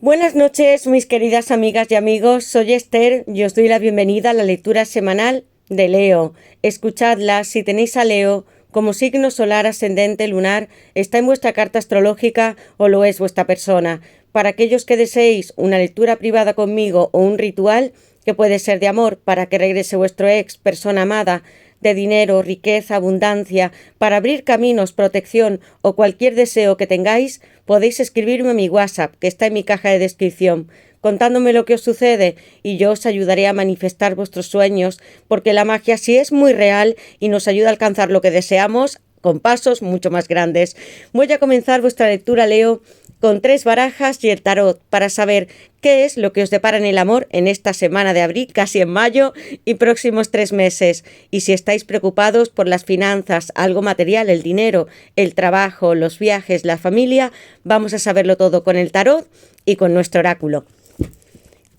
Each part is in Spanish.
Buenas noches, mis queridas amigas y amigos. Soy Esther y os doy la bienvenida a la lectura semanal de Leo. Escuchadla si tenéis a Leo como signo solar, ascendente, lunar, está en vuestra carta astrológica o lo es vuestra persona. Para aquellos que deseéis una lectura privada conmigo o un ritual, que puede ser de amor para que regrese vuestro ex, persona amada, de dinero, riqueza, abundancia, para abrir caminos, protección o cualquier deseo que tengáis, podéis escribirme a mi WhatsApp, que está en mi caja de descripción, contándome lo que os sucede y yo os ayudaré a manifestar vuestros sueños, porque la magia sí es muy real y nos ayuda a alcanzar lo que deseamos con pasos mucho más grandes. Voy a comenzar vuestra lectura, Leo, con 3 barajas y el tarot para saber qué es lo que os depara en el amor en esta semana de abril, casi en mayo y próximos 3 meses. Y si estáis preocupados por las finanzas, algo material, el dinero, el trabajo, los viajes, la familia, vamos a saberlo todo con el tarot y con nuestro oráculo.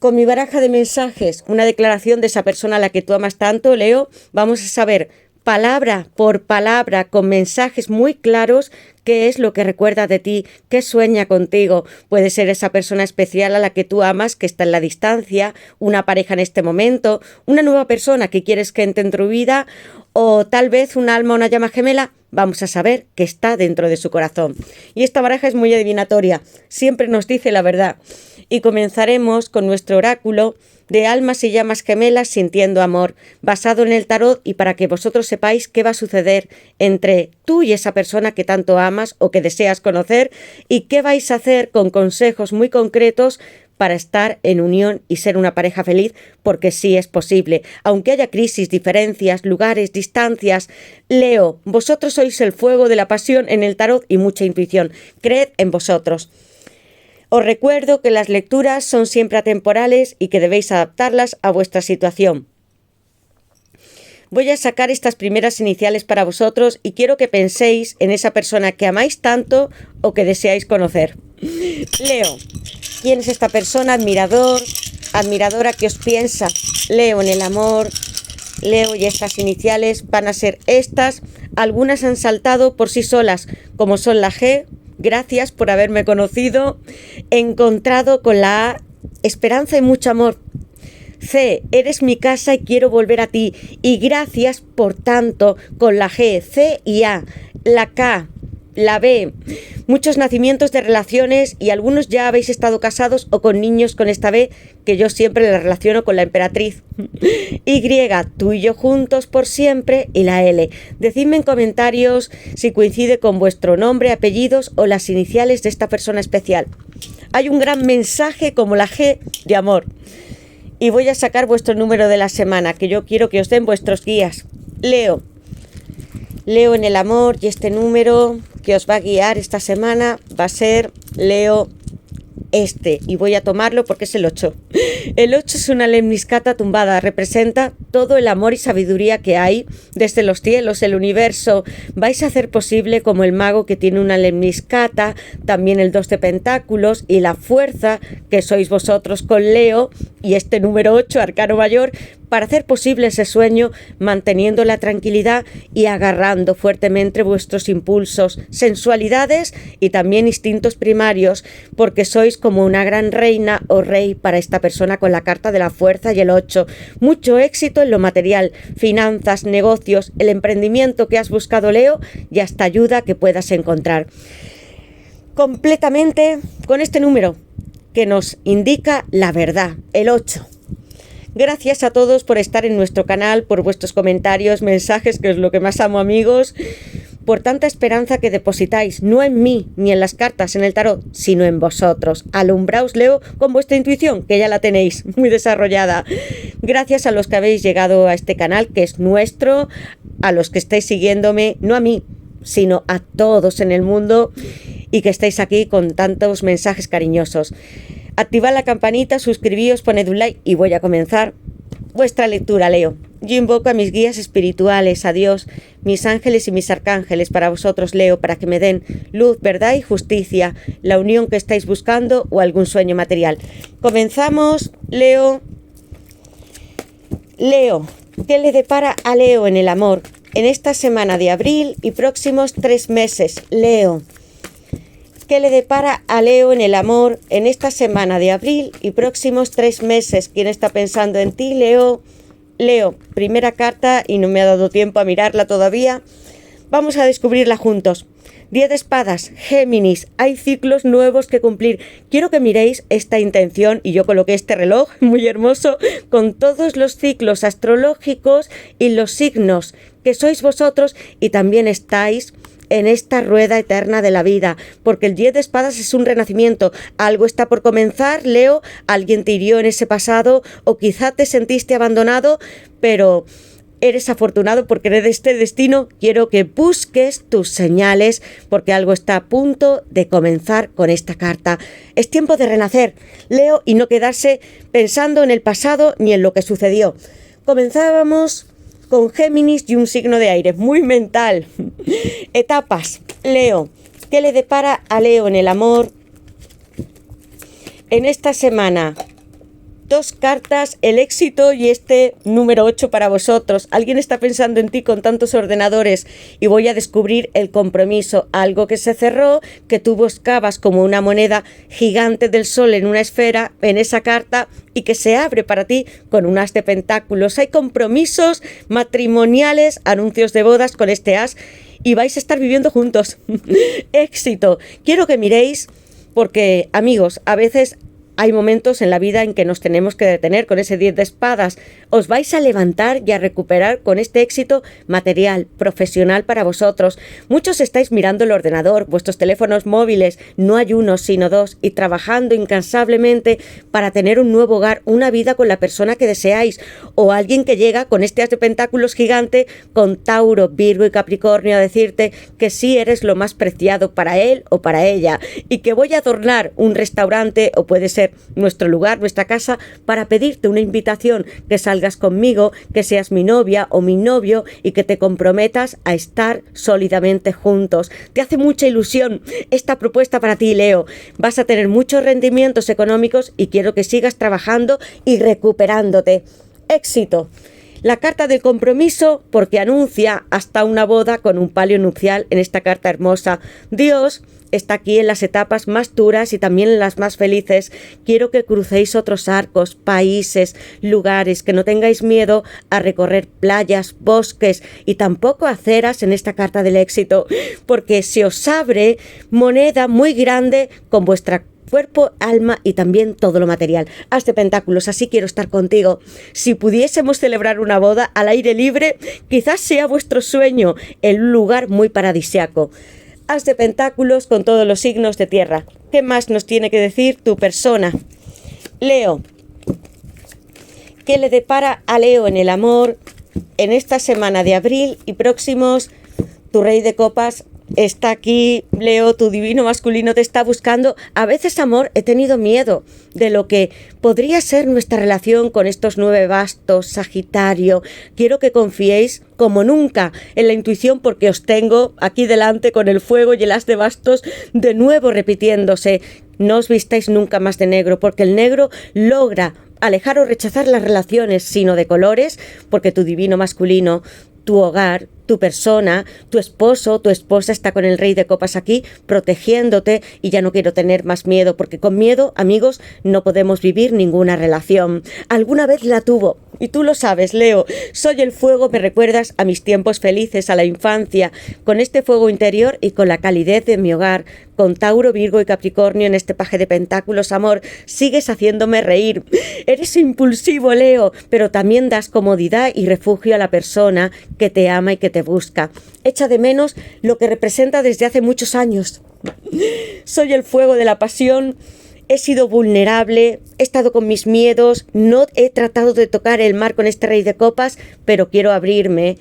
Con mi baraja de mensajes, una declaración de esa persona a la que tú amas tanto, Leo, vamos a saber palabra por palabra, con mensajes muy claros, qué es lo que recuerda de ti, qué sueña contigo. Puede ser esa persona especial a la que tú amas, que está en la distancia, una pareja en este momento, una nueva persona que quieres que entre en tu vida, o tal vez un alma, una llama gemela. Vamos a saber que está dentro de su corazón. Y esta baraja es muy adivinatoria, siempre nos dice la verdad. Y comenzaremos con nuestro oráculo de almas y llamas gemelas sintiendo amor, basado en el tarot y para que vosotros sepáis qué va a suceder entre tú y esa persona que tanto amas o que deseas conocer y qué vais a hacer con consejos muy concretos para estar en unión y ser una pareja feliz, porque sí es posible. Aunque haya crisis, diferencias, lugares, distancias, Leo, vosotros sois el fuego de la pasión en el tarot y mucha intuición. Creed en vosotros. Os recuerdo que las lecturas son siempre atemporales y que debéis adaptarlas a vuestra situación. Voy a sacar estas primeras iniciales para vosotros y quiero que penséis en esa persona que amáis tanto o que deseáis conocer. Leo, ¿quién es esta persona? Admirador, admiradora que os piensa. Leo en el amor. Leo y estas iniciales van a ser estas. Algunas han saltado por sí solas, como son la G. Gracias por haberme conocido. Encontrado con la A, esperanza y mucho amor. C, eres mi casa y quiero volver a ti. Y gracias por tanto con la G, C y A. La K, la B, muchos nacimientos de relaciones y algunos ya habéis estado casados o con niños con esta B, que yo siempre la relaciono con la emperatriz. Y, tú y yo juntos por siempre, y la L. Decidme en comentarios si coincide con vuestro nombre, apellidos o las iniciales de esta persona especial. Hay un gran mensaje como la G de amor. Y voy a sacar vuestro número de la semana, que yo quiero que os den vuestros guías. Leo en el amor, y este número que os va a guiar esta semana va a ser Leo y voy a tomarlo porque es el 8. El 8 es una lemniscata tumbada, representa todo el amor y sabiduría que hay desde los cielos, el universo. Vais a hacer posible como el mago que tiene una lemniscata, también el 2 de pentáculos y la fuerza que sois vosotros con Leo y este número 8, arcano mayor, para hacer posible ese sueño, manteniendo la tranquilidad y agarrando fuertemente vuestros impulsos, sensualidades y también instintos primarios, porque sois como una gran reina o rey para esta persona con la carta de la fuerza y el 8. Mucho éxito en lo material, finanzas, negocios, el emprendimiento que has buscado, Leo, y hasta ayuda que puedas encontrar. Completamente con este número que nos indica la verdad, el 8. Gracias a todos por estar en nuestro canal, por vuestros comentarios, mensajes, que es lo que más amo, amigos, por tanta esperanza que depositáis, no en mí, ni en las cartas, en el tarot, sino en vosotros. Alumbraos, Leo, con vuestra intuición, que ya la tenéis muy desarrollada. Gracias a los que habéis llegado a este canal, que es nuestro, a los que estáis siguiéndome, no a mí, sino a todos en el mundo, y que estáis aquí con tantos mensajes cariñosos. Activad la campanita, suscribíos, poned un like y voy a comenzar vuestra lectura, Leo. Yo invoco a mis guías espirituales, a Dios, mis ángeles y mis arcángeles para vosotros, Leo, para que me den luz, verdad y justicia, la unión que estáis buscando o algún sueño material. Comenzamos, Leo. Leo, ¿qué le depara a Leo en el amor en esta semana de abril y próximos 3 meses? Leo. ¿Qué le depara a Leo en el amor en esta semana de abril y próximos 3 meses? ¿Quién está pensando en ti, Leo? Leo, primera carta y no me ha dado tiempo a mirarla todavía. Vamos a descubrirla juntos. 10 de espadas, Géminis, hay ciclos nuevos que cumplir. Quiero que miréis esta intención, y yo coloqué este reloj muy hermoso, con todos los ciclos astrológicos y los signos que sois vosotros y también estáis en esta rueda eterna de la vida, porque el 10 de espadas es un renacimiento. Algo está por comenzar, Leo, alguien te hirió en ese pasado o quizá te sentiste abandonado, pero eres afortunado porque eres de este destino. Quiero que busques tus señales porque algo está a punto de comenzar con esta carta. Es tiempo de renacer, Leo, y no quedarse pensando en el pasado ni en lo que sucedió. Comenzábamos con Géminis y un signo de aire, muy mental. Etapas. Leo, ¿qué le depara a Leo en el amor en esta semana? 2 cartas, el éxito y este número 8 para vosotros. Alguien está pensando en ti con tantos ordenadores y voy a descubrir el compromiso, algo que se cerró, que tú buscabas como una moneda gigante del sol en una esfera, en esa carta, y que se abre para ti con un as de pentáculos. Hay compromisos matrimoniales, anuncios de bodas con este as y vais a estar viviendo juntos. Éxito. Quiero que miréis porque, amigos, a veces hay momentos en la vida en que nos tenemos que detener con ese 10 de espadas. Os vais a levantar y a recuperar con este éxito material, profesional para vosotros. Muchos estáis mirando el ordenador, vuestros teléfonos móviles, no hay uno sino 2, y trabajando incansablemente para tener un nuevo hogar, una vida con la persona que deseáis, o alguien que llega con este as de pentáculos gigante, con Tauro, Virgo y Capricornio a decirte que sí eres lo más preciado para él o para ella, y que voy a adornar un restaurante o puede ser nuestro lugar, nuestra casa, para pedirte una invitación, que salgas conmigo, que seas mi novia o mi novio y que te comprometas a estar sólidamente juntos. Te hace mucha ilusión esta propuesta para ti, Leo. Vas a tener muchos rendimientos económicos y quiero que sigas trabajando y recuperándote. Éxito. La carta del compromiso, porque anuncia hasta una boda con un palio nupcial en esta carta hermosa. Dios está aquí en las etapas más duras y también en las más felices. Quiero que crucéis otros arcos, países, lugares, que no tengáis miedo a recorrer playas, bosques y tampoco aceras en esta carta del éxito, porque se os abre moneda muy grande con vuestra cuerpo, alma y también todo lo material. As de pentáculos, así quiero estar contigo. Si pudiésemos celebrar una boda al aire libre, quizás sea vuestro sueño, en un lugar muy paradisíaco. As de pentáculos con todos los signos de tierra. ¿Qué más nos tiene que decir tu persona? Leo, ¿qué le depara a Leo en el amor en esta semana de abril y próximos? Tu rey de copas está aquí, Leo, tu divino masculino te está buscando. A veces, amor, he tenido miedo de lo que podría ser nuestra relación con estos 9 bastos, Sagitario. Quiero que confiéis como nunca en la intuición porque os tengo aquí delante con el fuego y el as de bastos de nuevo repitiéndose. No os vistáis nunca más de negro porque el negro logra alejar o rechazar las relaciones, sino de colores, porque tu divino masculino, tu hogar, tu persona, tu esposo, tu esposa está con el rey de copas aquí protegiéndote y ya no quiero tener más miedo porque con miedo, amigos, no podemos vivir ninguna relación. Alguna vez la tuvo y tú lo sabes, Leo. Soy el fuego, me recuerdas a mis tiempos felices, a la infancia, con este fuego interior y con la calidez de mi hogar, con Tauro, Virgo y Capricornio en este paje de pentáculos, amor. Sigues haciéndome reír. Eres impulsivo, Leo, pero también das comodidad y refugio a la persona que te ama y que te busca. Echa de menos lo que representa desde hace muchos años. Soy el fuego de la pasión. He sido vulnerable, he estado con mis miedos, no he tratado de tocar el mar con este rey de copas, pero quiero abrirme.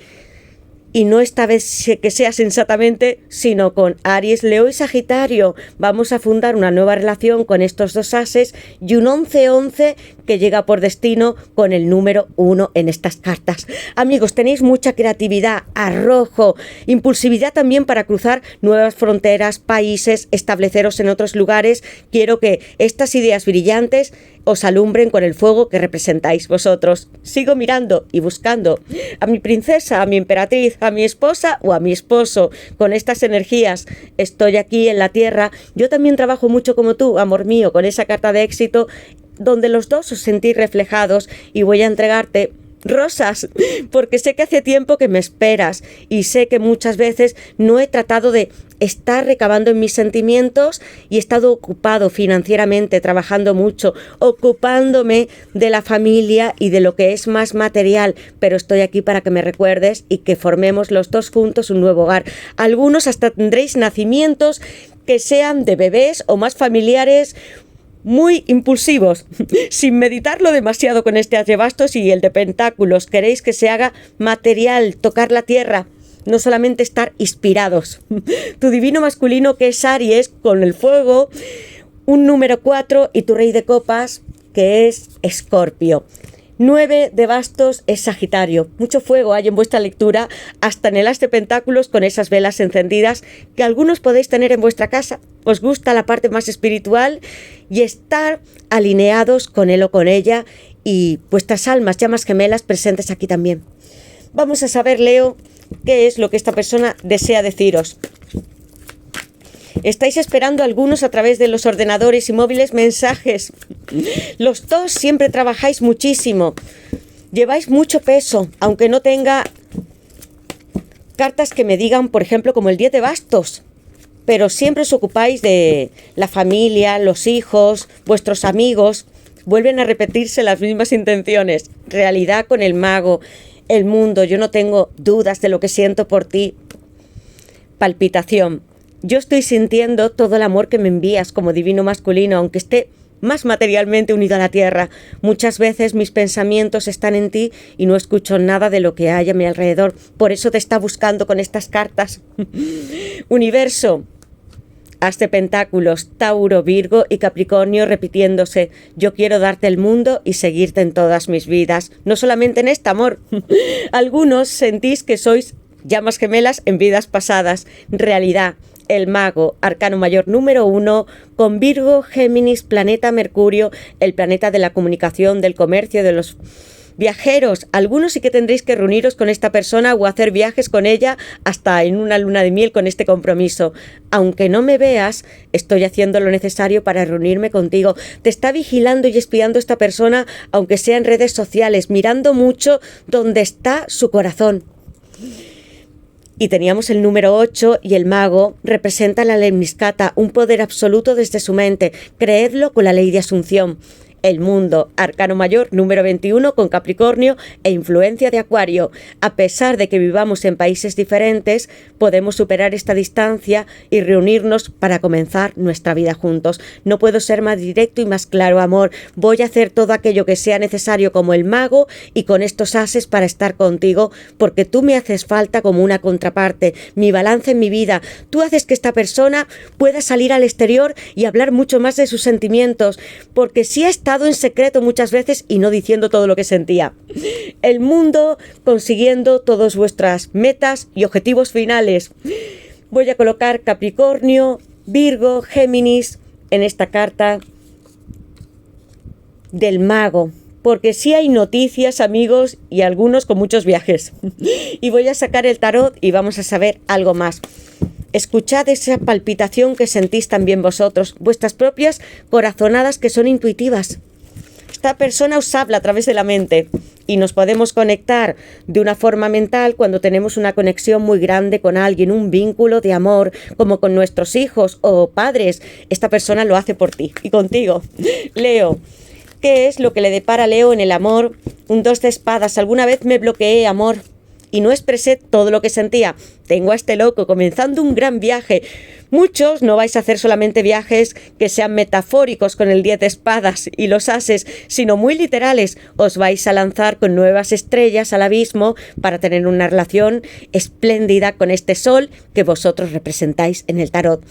Y no esta vez que sea sensatamente, sino con Aries, Leo y Sagitario. Vamos a fundar una nueva relación con estos 2 ases y un 11-11 que llega por destino con el número 1 en estas cartas. Amigos, tenéis mucha creatividad, arrojo, impulsividad también para cruzar nuevas fronteras, países, estableceros en otros lugares. Quiero que estas ideas brillantes os alumbren con el fuego que representáis vosotros. Sigo mirando y buscando a mi princesa, a mi emperatriz, a mi esposa o a mi esposo. Con estas energías estoy aquí en la tierra. Yo también trabajo mucho como tú, amor mío, con esa carta de éxito, donde los dos os sentís reflejados, y voy a entregarte rosas, porque sé que hace tiempo que me esperas y sé que muchas veces no he tratado de estar recabando en mis sentimientos y he estado ocupado financieramente, trabajando mucho, ocupándome de la familia y de lo que es más material, pero estoy aquí para que me recuerdes y que formemos los dos juntos un nuevo hogar. Algunos hasta tendréis nacimientos que sean de bebés o más familiares, muy impulsivos, sin meditarlo demasiado con este as de bastos y el de pentáculos. Queréis que se haga material, tocar la tierra, no solamente estar inspirados. Tu divino masculino, que es Aries, con el fuego, un número 4, y tu rey de copas, que es Escorpio. 9 de bastos es Sagitario. Mucho fuego hay en vuestra lectura, hasta en el as de pentáculos, con esas velas encendidas que algunos podéis tener en vuestra casa. Os gusta la parte más espiritual y estar alineados con él o con ella, y vuestras almas, llamas gemelas, presentes aquí también. Vamos a saber, Leo, qué es lo que esta persona desea deciros. Estáis esperando algunos a través de los ordenadores y móviles mensajes. Los dos siempre trabajáis muchísimo. Lleváis mucho peso, aunque no tenga cartas que me digan, por ejemplo, como el 10 de bastos. Pero siempre os ocupáis de la familia, los hijos, vuestros amigos. Vuelven a repetirse las mismas intenciones. Realidad con el mago, el mundo. Yo no tengo dudas de lo que siento por ti. Palpitación. Yo estoy sintiendo todo el amor que me envías como divino masculino, aunque esté más materialmente unido a la tierra. Muchas veces mis pensamientos están en ti y no escucho nada de lo que hay a mi alrededor. Por eso te está buscando con estas cartas. Universo. As de pentáculos, Tauro, Virgo y Capricornio repitiéndose. Yo quiero darte el mundo y seguirte en todas mis vidas. No solamente en esta, amor. Algunos sentís que sois llamas gemelas en vidas pasadas. Realidad. El mago, arcano mayor número 1, con Virgo, Géminis, planeta Mercurio, el planeta de la comunicación, del comercio, de los viajeros. Algunos sí que tendréis que reuniros con esta persona o hacer viajes con ella, hasta en una luna de miel con este compromiso. Aunque no me veas, estoy haciendo lo necesario para reunirme contigo. Te está vigilando y espiando esta persona, aunque sea en redes sociales, mirando mucho donde está su corazón. Y teníamos el número 8 y el mago representa la lemniscata, un poder absoluto desde su mente. Creedlo con la ley de asunción. El mundo, arcano mayor número 21 con Capricornio e influencia de Acuario. A pesar de que vivamos en países diferentes, podemos superar esta distancia y reunirnos para comenzar nuestra vida juntos. No puedo ser más directo y más claro, amor. Voy a hacer todo aquello que sea necesario como el mago y con estos ases para estar contigo, porque tú me haces falta como una contraparte, mi balance en mi vida. Tú haces que esta persona pueda salir al exterior y hablar mucho más de sus sentimientos, porque si ha estado en secreto muchas veces y no diciendo todo lo que sentía. El mundo consiguiendo todas vuestras metas y objetivos finales. Voy a colocar Capricornio, Virgo, Géminis en esta carta del mago, porque sí hay noticias, amigos, y algunos con muchos viajes. Y voy a sacar el tarot y vamos a saber algo más. Escuchad esa palpitación que sentís también vosotros, vuestras propias corazonadas que son intuitivas. Esta persona os habla a través de la mente y nos podemos conectar de una forma mental cuando tenemos una conexión muy grande con alguien, un vínculo de amor, como con nuestros hijos o padres. Esta persona lo hace por ti y contigo. Leo. ¿Qué es lo que le depara a Leo en el amor? Un 2 de espadas. Alguna vez me bloqueé, amor, y no expresé todo lo que sentía. Tengo a este loco comenzando un gran viaje. Muchos no vais a hacer solamente viajes que sean metafóricos con el 10 de espadas y los ases, sino muy literales. Os vais a lanzar con nuevas estrellas al abismo para tener una relación espléndida con este sol que vosotros representáis en el tarot.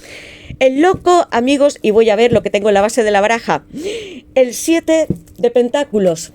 El loco, amigos, y voy a ver lo que tengo en la base de la baraja. El 7 de pentáculos.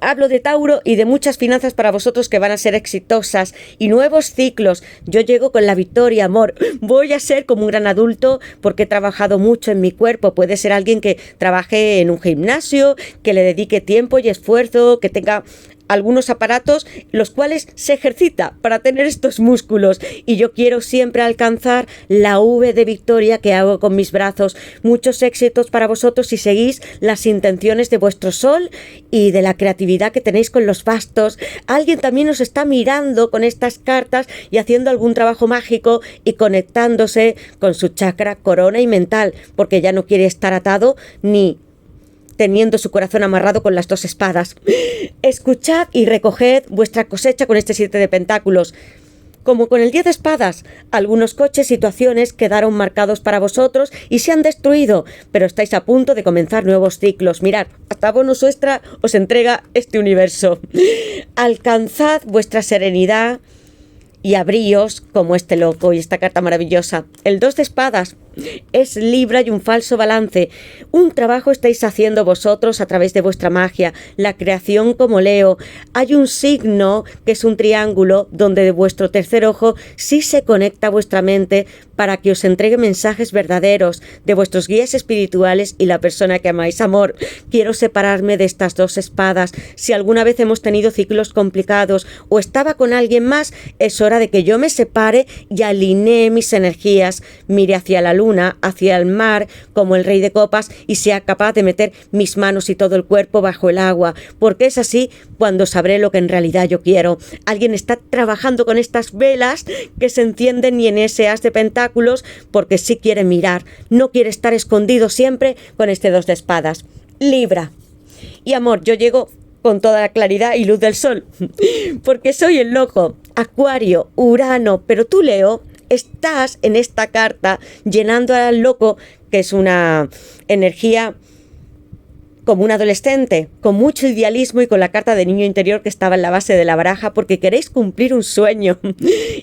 Hablo de Tauro y de muchas finanzas para vosotros que van a ser exitosas y nuevos ciclos. Yo llego con la victoria, amor. Voy a ser como un gran adulto porque he trabajado mucho en mi cuerpo. Puede ser alguien que trabaje en un gimnasio, que le dedique tiempo y esfuerzo, que tenga algunos aparatos los cuales se ejercita para tener estos músculos, y yo quiero siempre alcanzar la V de victoria que hago con mis brazos. Muchos éxitos para vosotros si seguís las intenciones de vuestro sol y de la creatividad que tenéis con los bastos. Alguien también os está mirando con estas cartas y haciendo algún trabajo mágico y conectándose con su chakra corona y mental, porque ya no quiere estar atado ni teniendo su corazón amarrado con las 2 espadas. Escuchad y recoged vuestra cosecha con este 7 de pentáculos. Como con el 10 de espadas, algunos coches, situaciones quedaron marcados para vosotros y se han destruido, pero estáis a punto de comenzar nuevos ciclos. Mirad, hasta bonus extra os entrega este universo. Alcanzad vuestra serenidad y abríos como este loco y esta carta maravillosa. El 2 de espadas es Libra y un falso balance. Un trabajo estáis haciendo vosotros a través de vuestra magia, la creación como Leo. Hay un signo que es un triángulo donde de vuestro tercer ojo sí se conecta vuestra mente para que os entregue mensajes verdaderos de vuestros guías espirituales y la persona que amáis. Amor, quiero separarme de estas 2 espadas. Si alguna vez hemos tenido ciclos complicados o estaba con alguien más, es hora de que yo me separe y alinee mis energías, mire hacia la luna, hacia el mar, como el rey de copas, y sea capaz de meter mis manos y todo el cuerpo bajo el agua, porque es así cuando sabré lo que en realidad yo quiero. Alguien está trabajando con estas velas que se encienden y en ese as de pentáculos, porque sí quiere mirar, no quiere estar escondido siempre con este 2 de espadas. Libra. Y amor, yo llego con toda la claridad y luz del sol, porque soy el loco. Acuario, Urano, pero tú, Leo, estás en esta carta llenando al loco, que es una energía como un adolescente, con mucho idealismo y con la carta de niño interior que estaba en la base de la baraja, porque queréis cumplir un sueño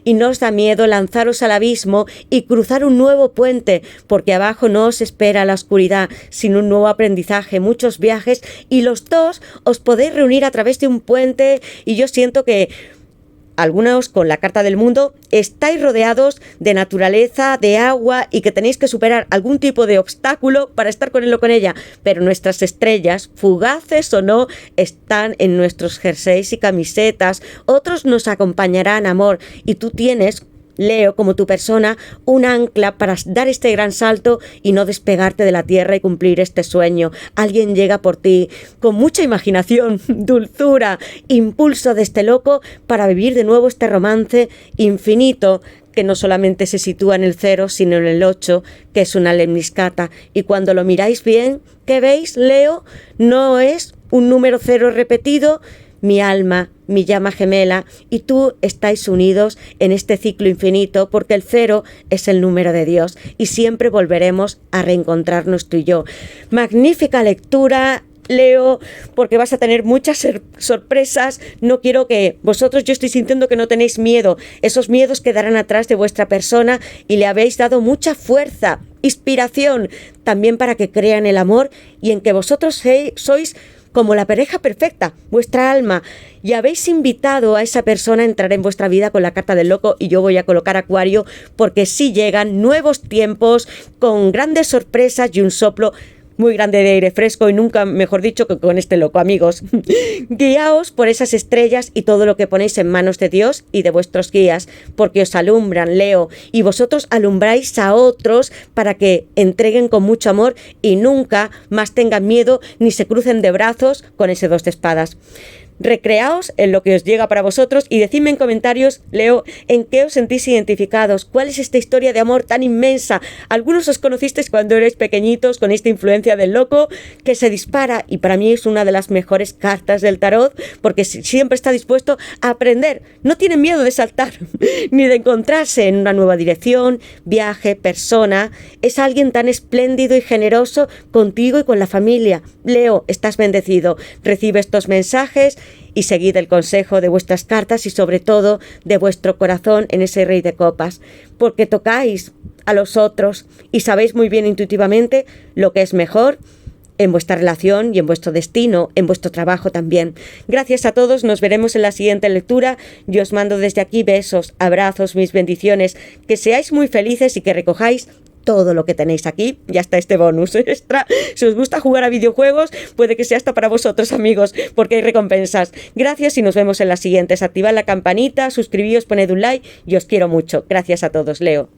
y no os da miedo lanzaros al abismo y cruzar un nuevo puente, porque abajo no os espera la oscuridad, sino un nuevo aprendizaje, muchos viajes, y los 2 os podéis reunir a través de un puente. Y yo siento que algunos, con la carta del mundo, estáis rodeados de naturaleza, de agua, y que tenéis que superar algún tipo de obstáculo para estar con él o con ella. Pero nuestras estrellas, fugaces o no, están en nuestros jerseys y camisetas. Otros nos acompañarán, amor, y tú tienes, Leo, como tu persona, un ancla para dar este gran salto y no despegarte de la tierra y cumplir este sueño. Alguien llega por ti con mucha imaginación, dulzura, impulso de este loco para vivir de nuevo este romance infinito que no solamente se sitúa en el 0, sino en el 8, que es una lemniscata. Y cuando lo miráis bien, ¿qué veis, Leo? No es un número 0 repetido. Mi alma, mi llama gemela y tú estáis unidos en este ciclo infinito, porque el 0 es el número de Dios y siempre volveremos a reencontrarnos tú y yo. Magnífica lectura, Leo, porque vas a tener muchas sorpresas. No quiero que vosotros, yo estoy sintiendo que no tenéis miedo. Esos miedos quedarán atrás de vuestra persona y le habéis dado mucha fuerza, inspiración, también para que crean el amor y en que vosotros sois como la pareja perfecta, vuestra alma, y habéis invitado a esa persona a entrar en vuestra vida con la carta del loco. Y yo voy a colocar Acuario, porque sí llegan nuevos tiempos con grandes sorpresas y un soplo muy grande de aire fresco, y nunca mejor dicho que con este loco, amigos. Guiaos por esas estrellas y todo lo que ponéis en manos de Dios y de vuestros guías, porque os alumbran, Leo, y vosotros alumbráis a otros para que entreguen con mucho amor y nunca más tengan miedo ni se crucen de brazos con ese 2 de espadas. Recreaos en lo que os llega para vosotros y decidme en comentarios, Leo, en qué os sentís identificados, cuál es esta historia de amor tan inmensa. Algunos os conocisteis cuando erais pequeñitos con esta influencia del loco que se dispara, y para mí es una de las mejores cartas del tarot, porque siempre está dispuesto a aprender, no tiene miedo de saltar ni de encontrarse en una nueva dirección, viaje, persona. Es alguien tan espléndido y generoso contigo y con la familia. Leo, estás bendecido, recibe estos mensajes y seguid el consejo de vuestras cartas y sobre todo de vuestro corazón en ese rey de copas, porque tocáis a los otros y sabéis muy bien intuitivamente lo que es mejor en vuestra relación y en vuestro destino, en vuestro trabajo también. Gracias a todos, nos veremos en la siguiente lectura. Yo os mando desde aquí besos, abrazos, mis bendiciones, que seáis muy felices y que recojáis todo lo que tenéis aquí, ya está este bonus extra. Si os gusta jugar a videojuegos, puede que sea hasta para vosotros, amigos, porque hay recompensas. Gracias y nos vemos en las siguientes. Activad la campanita, suscribíos, poned un like y os quiero mucho. Gracias a todos, Leo.